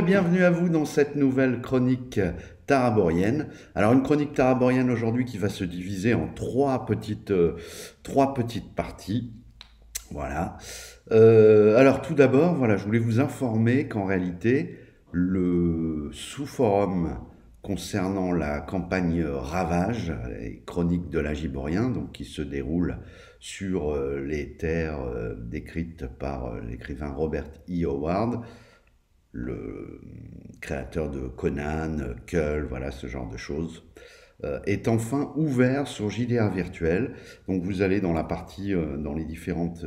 et bienvenue à vous dans cette nouvelle chronique taraborienne. Alors une chronique taraborienne aujourd'hui qui va se diviser en trois petites parties. Voilà. Alors tout d'abord, voilà, je voulais vous informer qu'en réalité, le sous-forum concernant la campagne Ravage, les chroniques de l'Agiborien, donc qui se déroule sur les terres décrites par l'écrivain Robert E. Howard, le créateur de Conan, Kull, voilà ce genre de choses, est enfin ouvert sur JDR virtuel. Donc vous allez dans la partie, dans les différentes,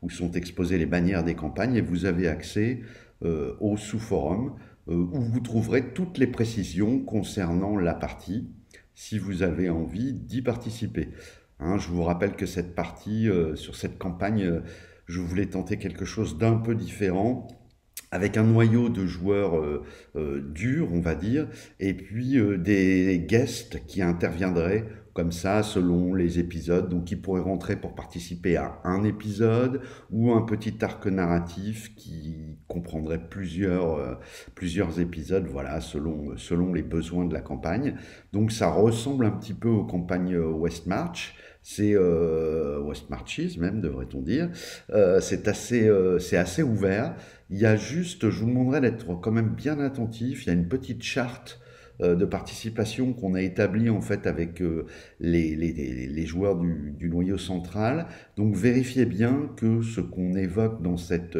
où sont exposées les bannières des campagnes, et vous avez accès au sous-forum, où vous trouverez toutes les précisions concernant la partie, si vous avez envie d'y participer. Hein, je vous rappelle que cette partie, sur cette campagne, je voulais tenter quelque chose d'un peu différent, avec un noyau de joueurs durs, on va dire, et puis des guests qui interviendraient comme ça selon les épisodes, donc qui pourraient rentrer pour participer à un épisode ou un petit arc narratif qui comprendrait plusieurs épisodes, voilà, selon les besoins de la campagne. Donc ça ressemble un petit peu aux campagnes Westmarch. C'est Westmarches même, devrait-on dire. C'est assez ouvert. Il y a juste, je vous demanderai d'être quand même bien attentif, il y a une petite charte de participation qu'on a établie en fait avec les joueurs du noyau central. Donc vérifiez bien que ce qu'on évoque dans cette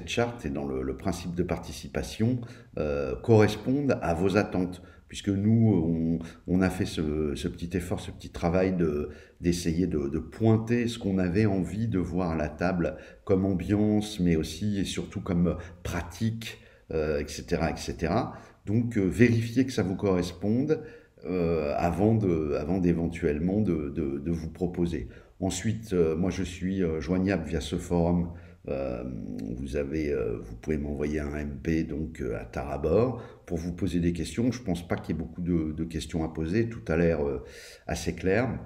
charte et dans le principe de participation corresponde à vos attentes. Puisque nous, on a fait ce petit effort, ce petit travail d'essayer de pointer ce qu'on avait envie de voir à la table comme ambiance, mais aussi et surtout comme pratique, etc., etc. Donc, vérifiez que ça vous corresponde avant d'éventuellement de vous proposer. Ensuite, moi, je suis joignable via ce forum. Euh, vous pouvez m'envoyer un MP donc à Tarabor pour vous poser des questions. Je pense pas qu'il y ait beaucoup de questions à poser. Tout a l'air assez clair.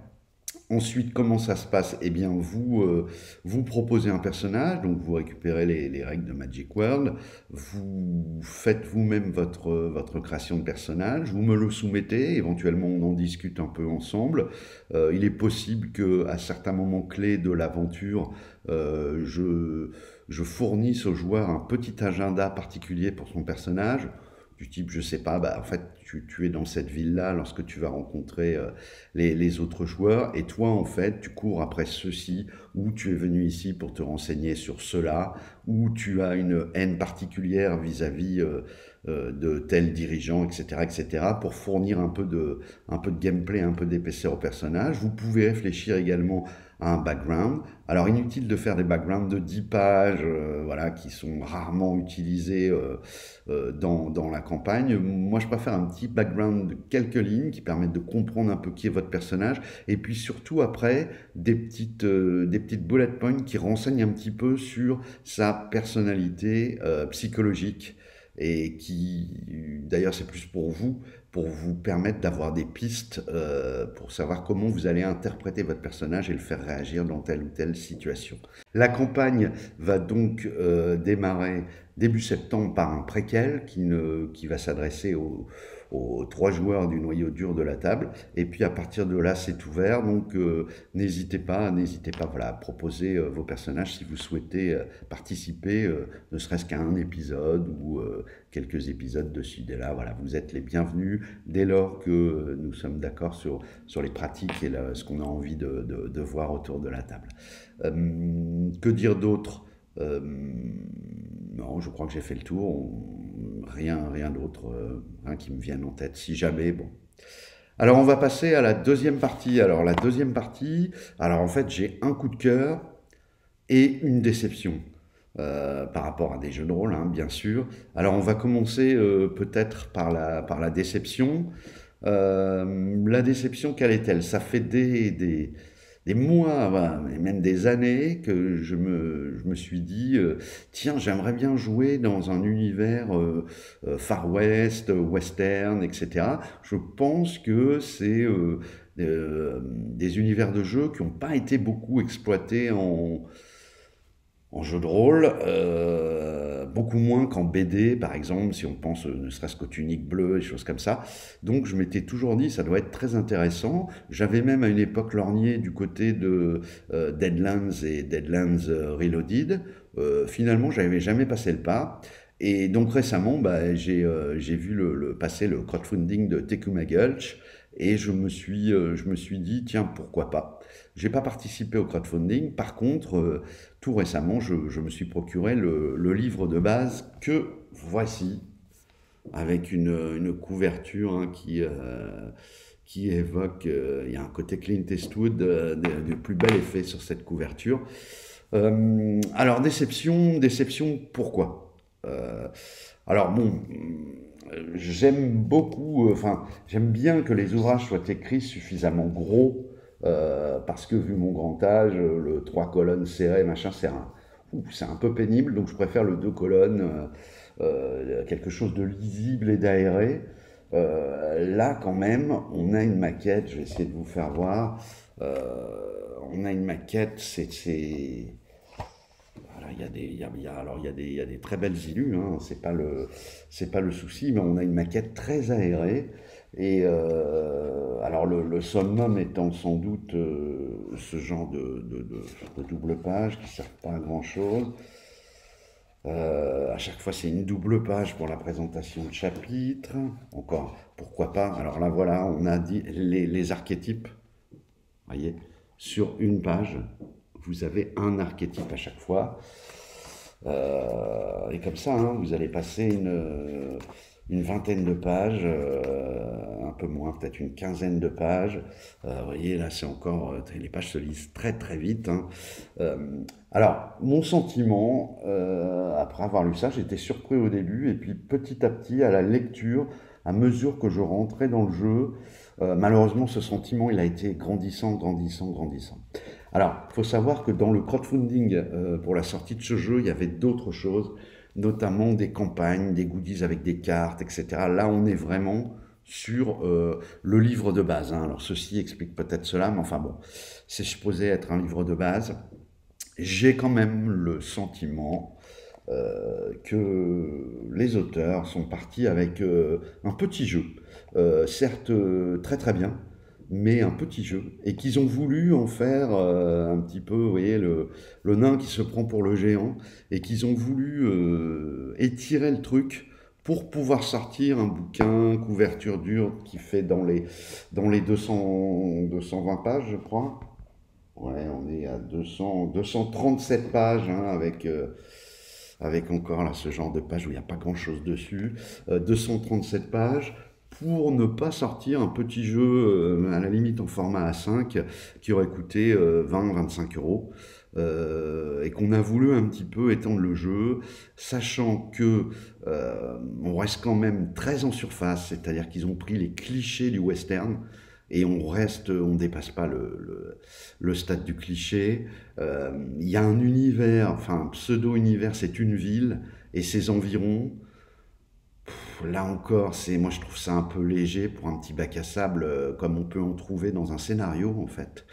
Ensuite, comment ça se passe? Eh bien, vous proposez un personnage, donc vous récupérez les règles de Magic World, vous faites vous-même votre création de personnage, vous me le soumettez, éventuellement on en discute un peu ensemble. Il est possible qu'à certains moments clés de l'aventure, je fournisse au joueur un petit agenda particulier pour son personnage, du type, je sais pas, bah, en fait, tu es dans cette ville-là lorsque tu vas rencontrer les autres joueurs, et toi, en fait, tu cours après ceci, ou tu es venu ici pour te renseigner sur cela, ou tu as une haine particulière vis-à-vis de tel dirigeant, etc., etc., pour fournir un peu de gameplay, un peu d'épaisseur au personnage. Vous pouvez réfléchir également à un background. Alors inutile de faire des backgrounds de 10 pages, voilà, qui sont rarement utilisés dans la campagne. Moi, je préfère un petit background de quelques lignes qui permettent de comprendre un peu qui est votre personnage, et puis surtout après des petites bullet points qui renseignent un petit peu sur sa personnalité psychologique, et qui, d'ailleurs, c'est plus pour vous permettre d'avoir des pistes pour savoir comment vous allez interpréter votre personnage et le faire réagir dans telle ou telle situation. La campagne va donc démarrer début septembre par un préquel qui va s'adresser aux trois joueurs du noyau dur de la table. Et puis à partir de là, c'est ouvert. Donc n'hésitez pas, voilà, à proposer vos personnages si vous souhaitez participer, ne serait-ce qu'à un épisode ou quelques épisodes de ci et là. Voilà, vous êtes les bienvenus dès lors que nous sommes d'accord sur les pratiques et ce qu'on a envie de voir autour de la table. Que dire d'autre? Non, je crois que j'ai fait le tour. Rien d'autre, rien qui me vienne en tête. Si jamais, bon. Alors on va passer à la deuxième partie. Alors la deuxième partie, alors en fait j'ai un coup de cœur et une déception par rapport à des jeux de rôle, hein, bien sûr. Alors on va commencer peut-être par la déception. La déception, quelle est-elle? Ça fait des mois, voilà, et même des années que je me suis dit, tiens, j'aimerais bien jouer dans un univers Far West, western, etc. Je pense que c'est des univers de jeux qui n'ont pas été beaucoup exploités en jeu de rôle, beaucoup moins qu'en BD, par exemple, si on pense ne serait-ce qu'aux tuniques bleues, des choses comme ça. Donc je m'étais toujours dit, ça doit être très intéressant. J'avais même à une époque lorgné du côté de Deadlands et Deadlands Reloaded. Finalement, j'avais jamais passé le pas. Et donc récemment, bah, j'ai vu passer le crowdfunding de Tekuma Gulch et je me suis dit, tiens, pourquoi pas. J'ai pas participé au crowdfunding. Par contre, tout récemment, je me suis procuré le livre de base que voici, avec une couverture hein, qui évoque, il y a un côté Clint Eastwood, du plus bel effet sur cette couverture. Alors, déception, pourquoi? Euh, alors bon, j'aime beaucoup, enfin, j'aime bien que les ouvrages soient écrits suffisamment gros, parce que vu mon grand âge, le 3 colonnes serrées, machin, c'est un peu pénible, donc je préfère le 2 colonnes, quelque chose de lisible et d'aéré. Là, quand même, on a une maquette, je vais essayer de vous faire voir. Euh, on a une maquette, voilà, alors il y a des très belles illus, hein, c'est pas le souci, mais on a une maquette très aérée. Et alors le summum étant sans doute ce genre de double page qui ne servent pas à grand chose. À chaque fois, c'est une double page pour la présentation de chapitre. Encore, pourquoi pas? Alors là, voilà, on a dit les archétypes. Voyez, sur une page, vous avez un archétype à chaque fois. Et comme ça, hein, vous allez passer une vingtaine de pages, un peu moins, peut-être une quinzaine de pages. Vous voyez, là, c'est encore, les pages se lisent très très vite. Hein. Euh, alors, mon sentiment, après avoir lu ça, j'étais surpris au début, et puis petit à petit, à la lecture, à mesure que je rentrais dans le jeu, malheureusement, ce sentiment, il a été grandissant, grandissant, grandissant. Alors, il faut savoir que dans le crowdfunding pour la sortie de ce jeu, il y avait d'autres choses, notamment des campagnes, des goodies avec des cartes, etc. Là, on est vraiment sur le livre de base. Hein. Alors, ceci explique peut-être cela, mais enfin bon, c'est supposé être un livre de base. J'ai quand même le sentiment que les auteurs sont partis avec un petit jeu, certes très très bien, mais un petit jeu, et qu'ils ont voulu en faire un petit peu, vous voyez, le nain qui se prend pour le géant, et qu'ils ont voulu étirer le truc pour pouvoir sortir un bouquin, couverture dure, qui fait dans les 220 pages, je crois. Ouais, on est à 237 pages, hein, avec encore là, ce genre de page où il n'y a pas grand-chose dessus. 237 pages pour ne pas sortir un petit jeu, à la limite en format A5, qui aurait coûté 20-25 euros. Et qu'on a voulu un petit peu étendre le jeu, sachant que on reste quand même très en surface, c'est-à-dire qu'ils ont pris les clichés du western, et on dépasse pas le stade du cliché. Il y a un univers, enfin un pseudo-univers, c'est une ville et ses environs. Là encore, moi je trouve ça un peu léger pour un petit bac à sable, comme on peut en trouver dans un scénario en fait.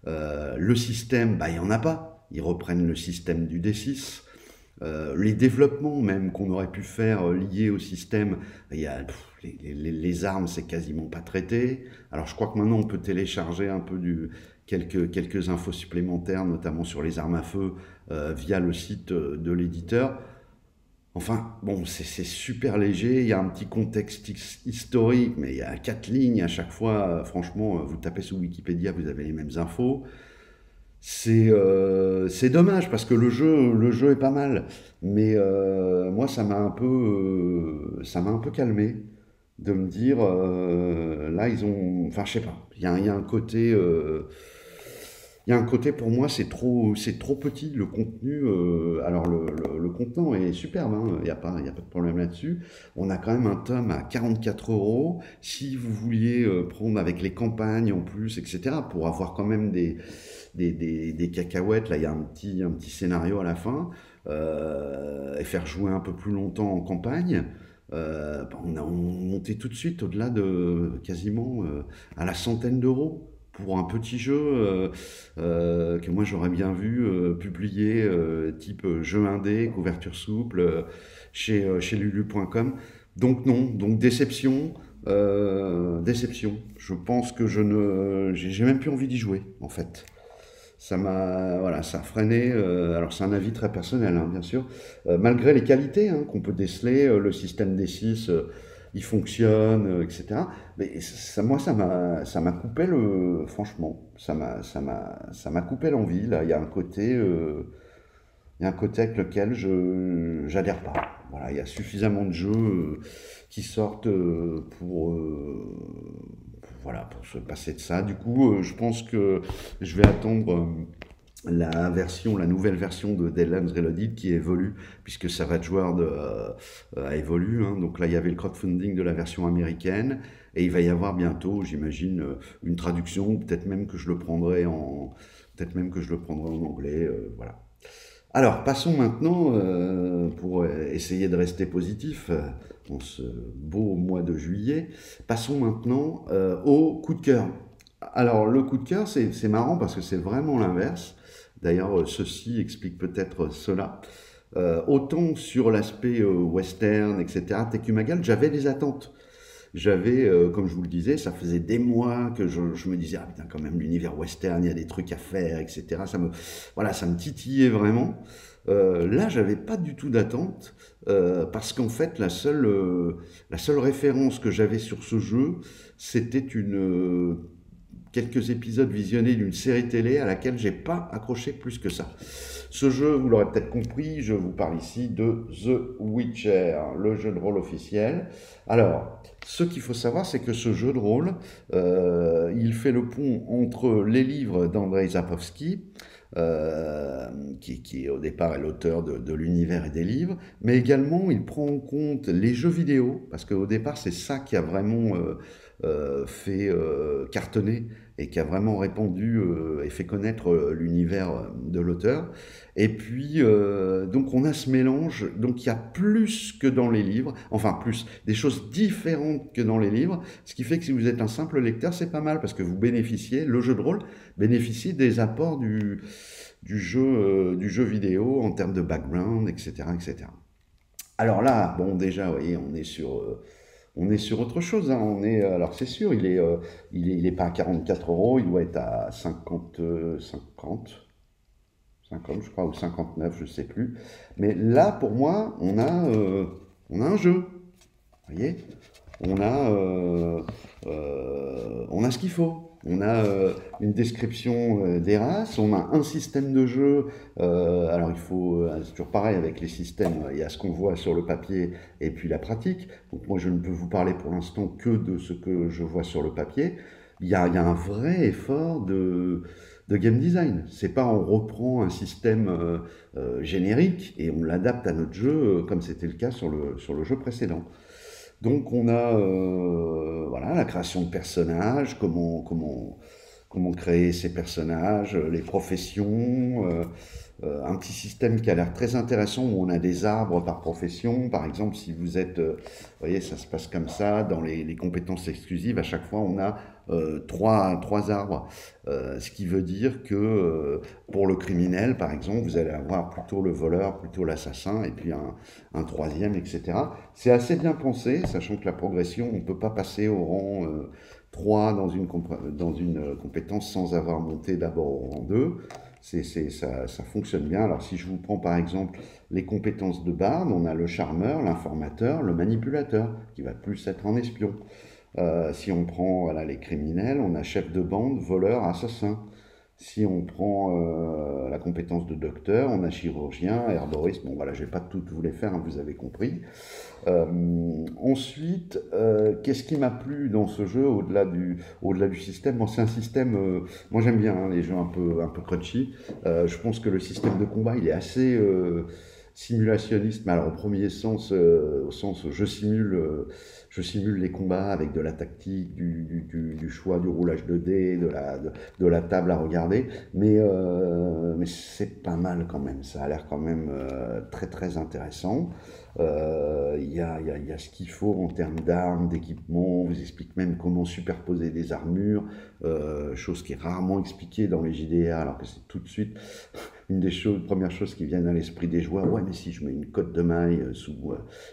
Le système, bah il y en a pas. Ils reprennent le système du D6. Les développements même qu'on aurait pu faire liés au système, il y a, les armes, c'est quasiment pas traité. Alors je crois que maintenant on peut télécharger un peu quelques infos supplémentaires, notamment sur les armes à feu, via le site de l'éditeur. Enfin, bon, c'est super léger, il y a un petit contexte historique, mais il y a 4 lignes à chaque fois. Franchement, vous tapez sur Wikipédia, vous avez les mêmes infos. C'est dommage parce que le jeu est pas mal, mais moi ça m'a un peu calmé de me dire là ils ont, enfin je sais pas, il y a un côté, il y a un côté pour moi c'est trop petit le contenu. Alors le contenant est superbe, hein, il y a pas de problème là-dessus. On a quand même un tome à 44 euros. Si vous vouliez prendre avec les campagnes en plus, etc., pour avoir quand même des cacahuètes. Là, il y a un petit scénario à la fin, et faire jouer un peu plus longtemps en campagne. On montait tout de suite au-delà de quasiment à la centaine d'euros pour un petit jeu que moi j'aurais bien vu publié type jeu indé, couverture souple, chez lulu.com. Donc non, donc déception, déception. Je pense que j'ai même plus envie d'y jouer en fait. Voilà, ça a freiné. Alors c'est un avis très personnel, hein, bien sûr. Malgré les qualités hein, qu'on peut déceler, le système D6, il fonctionne, etc. Mais moi, ça m'a coupé franchement, ça m'a coupé l'envie. Là, il y a un côté avec lequel j'adhère pas. Voilà, il y a suffisamment de jeux qui sortent voilà, pour se passer de ça. Du coup, je pense que je vais attendre la nouvelle version de Deadlands Reloaded qui évolue, puisque Savage World a évolué. Hein. Donc là, il y avait le crowdfunding de la version américaine, et il va y avoir bientôt, j'imagine, une traduction, peut-être même que je le prendrai en anglais. Voilà. Alors, passons maintenant, pour essayer de rester positif en ce beau mois de juillet, passons maintenant au coup de cœur. Alors, le coup de cœur, c'est marrant parce que c'est vraiment l'inverse. D'ailleurs, ceci explique peut-être cela. Autant sur l'aspect western, etc., Teku Magal, j'avais des attentes. J'avais, comme je vous le disais, ça faisait des mois que je me disais, ah putain, quand même, l'univers western, il y a des trucs à faire, etc. Voilà, ça me titillait vraiment. Là, j'avais pas du tout d'attente, parce qu'en fait, la seule référence que j'avais sur ce jeu, c'était quelques épisodes visionnés d'une série télé à laquelle j'ai pas accroché plus que ça. Ce jeu, vous l'aurez peut-être compris, je vous parle ici de The Witcher, le jeu de rôle officiel. Alors, ce qu'il faut savoir, c'est que ce jeu de rôle, il fait le pont entre les livres d'Andrzej Sapkowski, qui au départ est l'auteur de l'univers et des livres, mais également il prend en compte les jeux vidéo, parce qu'au départ c'est ça qui a vraiment fait cartonner et qui a vraiment répandu et fait connaître l'univers de l'auteur. Et puis, donc on a ce mélange, donc il y a plus que dans les livres, enfin plus, des choses différentes que dans les livres, ce qui fait que si vous êtes un simple lecteur, c'est pas mal, parce que le jeu de rôle bénéficie des apports du jeu vidéo en termes de background, etc., etc. Alors là, bon déjà, vous voyez, on est sur autre chose, hein. Alors c'est sûr, il est pas à 44 euros, il doit être à 50 je crois, ou 59, je sais plus. Mais là, pour moi, on a un jeu, vous voyez, on a ce qu'il faut. On a une description des races, on a un système de jeu. Alors c'est toujours pareil avec les systèmes, il y a ce qu'on voit sur le papier et puis la pratique. Donc moi je ne peux vous parler pour l'instant que de ce que je vois sur le papier. Il y a un vrai effort de game design. C'est pas on reprend un système générique et on l'adapte à notre jeu comme c'était le cas sur le jeu précédent. Donc on a voilà, la création de personnages, comment créer ces personnages, les professions, un petit système qui a l'air très intéressant où on a des arbres par profession. Par exemple, si vous êtes, vous voyez, ça se passe comme ça, dans les compétences exclusives, à chaque fois on a trois arbres, ce qui veut dire que pour le criminel, par exemple, vous allez avoir plutôt le voleur, plutôt l'assassin, et puis un troisième, etc. C'est assez bien pensé, sachant que la progression, on ne peut pas passer au rang 3 dans une compétence sans avoir monté d'abord au rang 2. Ça fonctionne bien. Alors si je vous prends par exemple les compétences de barde, on a le charmeur, l'informateur, le manipulateur, qui va plus être un espion. Si on prend voilà, les criminels, on a chef de bande, voleur, assassin. Si on prend la compétence de docteur, on a chirurgien, herboriste. Bon voilà, je ne vais pas tout vous les faire, hein, vous avez compris. Ensuite, qu'est-ce qui m'a plu dans ce jeu au-delà du système? Bon, c'est un système, moi j'aime bien hein, les jeux un peu crunchy. Je pense que le système de combat, il est assez simulationniste, mais alors au premier sens, au sens je simule je simule les combats avec de la tactique, du choix, du roulage de dés, de la table à regarder, mais c'est pas mal quand même, ça a l'air quand même très très intéressant. Il y a ce qu'il faut en termes d'armes, d'équipements, on vous explique même comment superposer des armures, chose qui est rarement expliquée dans les JDR, alors que c'est tout de suite une des premières choses qui viennent à l'esprit des joueurs. Ouais, mais si je mets une cotte de maille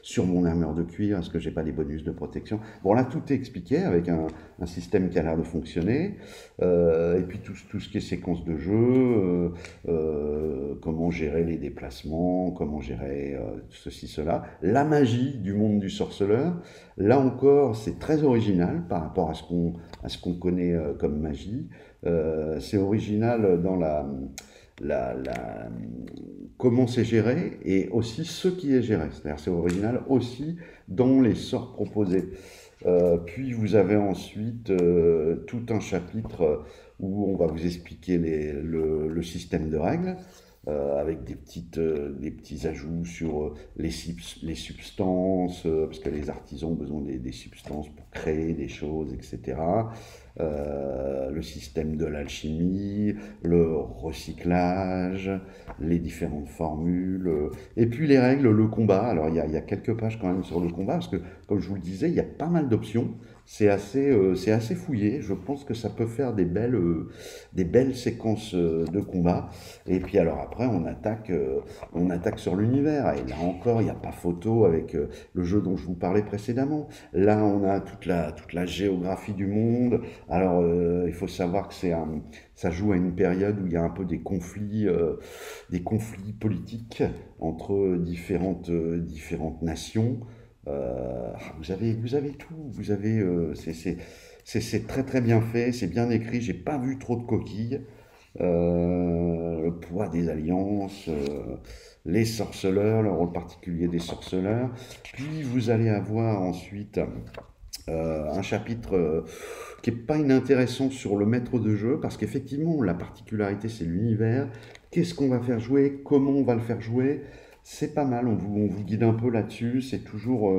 sur mon armure de cuir, est-ce que j'ai pas des bonus de protection? Bon, là, tout est expliqué avec un système qui a l'air de fonctionner. Et puis tout ce qui est séquence de jeu, comment gérer les déplacements, comment gérer ceci, cela. La magie du monde du sorceleur, là encore, c'est très original par rapport à ce qu'on connaît comme magie. C'est original dans la, comment c'est géré et aussi ce qui est géré. C'est-à-dire c'est original aussi dans les sorts proposés. Puis vous avez ensuite tout un chapitre où on va vous expliquer le système de règles. Avec des petits ajouts sur les substances, parce que les artisans ont besoin des substances pour créer des choses, etc. Le système de l'alchimie, le recyclage, les différentes formules, et puis les règles, le combat. Alors il y a quelques pages quand même sur le combat, parce que comme je vous le disais, il y a pas mal d'options. C'est assez fouillé. Je pense que ça peut faire des belles séquences de combat. Et puis alors après, on attaque sur l'univers. Et là encore, il n'y a pas photo avec le jeu dont je vous parlais précédemment. Là, on a toute la géographie du monde. Alors, il faut savoir que ça joue à une période où il y a un peu des conflits politiques entre différentes nations. Vous avez tout. C'est très très bien fait, c'est bien écrit. J'ai pas vu trop de coquilles. Le poids des alliances, les sorceleurs, le rôle particulier des sorceleurs. Puis vous allez avoir ensuite un chapitre qui n'est pas inintéressant sur le maître de jeu, parce qu'effectivement, la particularité, c'est l'univers. Qu'est-ce qu'on va faire jouer? Comment on va le faire jouer? C'est pas mal, on vous guide un peu là-dessus, c'est toujours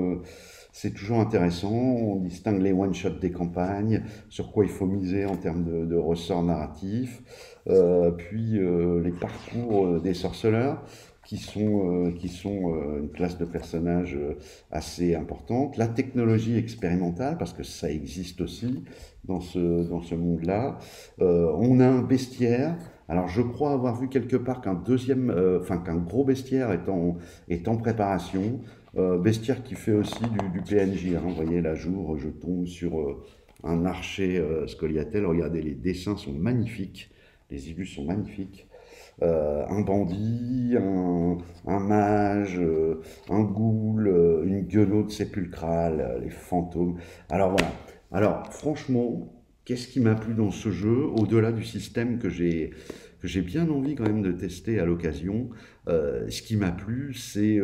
intéressant. On distingue les one-shots des campagnes, sur quoi il faut miser en termes de ressorts narratifs, puis les parcours des sorceleurs, qui sont une classe de personnages assez importante. La technologie expérimentale, parce que ça existe aussi dans ce monde-là. On a un bestiaire. Alors je crois avoir vu quelque part qu'un gros bestiaire est en préparation. Bestiaire qui fait aussi du PNJ. Hein. Vous voyez, là, je tombe sur un archer scoliatel. Regardez, les dessins sont magnifiques. Les illustres sont magnifiques. Un bandit, un mage, un ghoul, une guenaude sépulcrale, les fantômes. Alors voilà. Alors franchement, qu'est-ce qui m'a plu dans ce jeu, au-delà du système que j'ai bien envie quand même de tester à l'occasion, ce qui m'a plu, c'est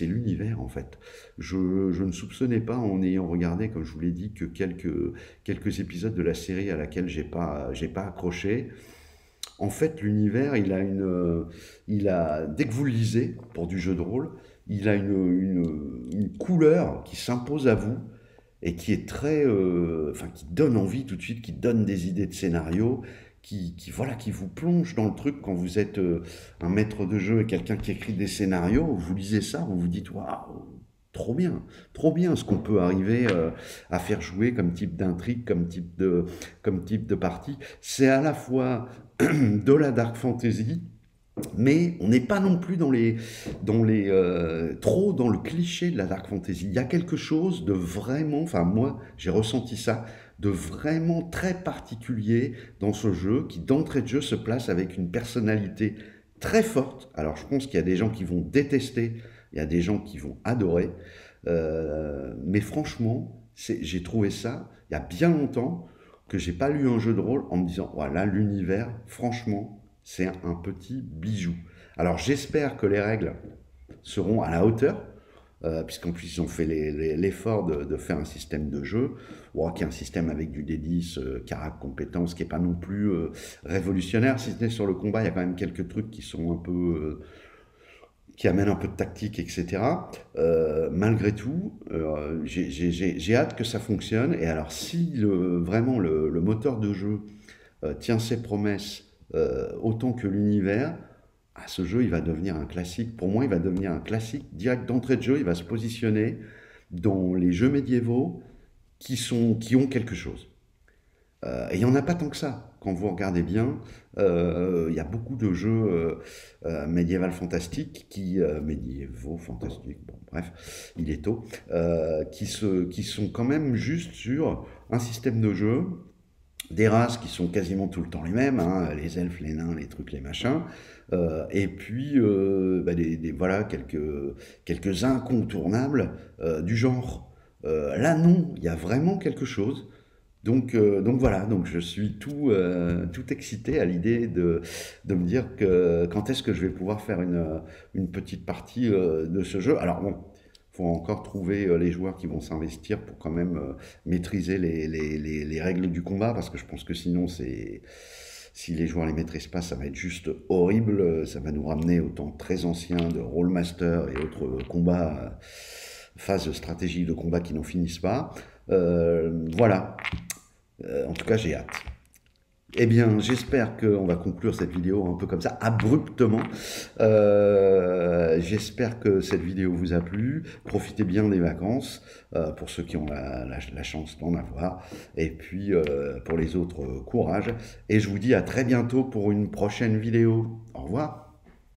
l'univers en fait. Je ne soupçonnais pas en ayant regardé, comme je vous l'ai dit, que quelques épisodes de la série à laquelle j'ai pas accroché. En fait, l'univers, dès que vous le lisez, pour du jeu de rôle, il a une couleur qui s'impose à vous et qui est qui donne envie tout de suite, qui donne des idées de scénario, voilà, qui vous plonge dans le truc quand vous êtes un maître de jeu et quelqu'un qui écrit des scénarios, vous lisez ça, vous vous dites, waouh, trop bien ce qu'on peut arriver à faire jouer comme type d'intrigue, comme type de partie. C'est à la fois de la dark fantasy, mais on n'est pas non plus trop dans le cliché de la dark fantasy. Il y a quelque chose de vraiment, enfin moi j'ai ressenti ça, de vraiment très particulier dans ce jeu qui d'entrée de jeu se place avec une personnalité très forte. Alors je pense qu'il y a des gens qui vont détester, il y a des gens qui vont adorer, mais franchement j'ai trouvé ça il y a bien longtemps que j'ai pas lu un jeu de rôle en me disant voilà l'univers franchement c'est un petit bijou. Alors j'espère que les règles seront à la hauteur, puisqu'en plus ils ont fait l'effort de faire un système de jeu, qui est un système avec du D10, carac, compétences, qui n'est pas non plus révolutionnaire, si ce n'est sur le combat, il y a quand même quelques trucs qui sont qui amène un peu de tactique, etc. Malgré tout, j'ai hâte que ça fonctionne. Et alors, si vraiment le moteur de jeu tient ses promesses autant que l'univers, ce jeu, il va devenir un classique. Pour moi, il va devenir un classique direct d'entrée de jeu. Il va se positionner dans les jeux médiévaux qui ont quelque chose. Et il n'y en a pas tant que ça. Quand vous regardez bien, il y a beaucoup de jeux médiévaux fantastiques médiévaux fantastiques, bon bref, il est tôt, qui sont quand même juste sur un système de jeu, des races qui sont quasiment tout le temps les mêmes, hein, les elfes, les nains, les trucs, les machins, et puis voilà, quelques incontournables du genre. Là non, il y a vraiment quelque chose. Donc voilà, donc je suis tout excité à l'idée de me dire que quand est-ce que je vais pouvoir faire une petite partie de ce jeu. Alors bon, faut encore trouver les joueurs qui vont s'investir pour quand même maîtriser les règles du combat, parce que je pense que sinon si les joueurs les maîtrisent pas, ça va être juste horrible. Ça va nous ramener au temps très ancien de Rollmaster et autres combats, phases stratégiques de combat qui n'en finissent pas. Voilà. En tout cas, j'ai hâte. Eh bien, j'espère qu'on va conclure cette vidéo un peu comme ça, abruptement. J'espère que cette vidéo vous a plu. Profitez bien des vacances, pour ceux qui ont la chance d'en avoir. Et puis, pour les autres, courage. Et je vous dis à très bientôt pour une prochaine vidéo. Au revoir.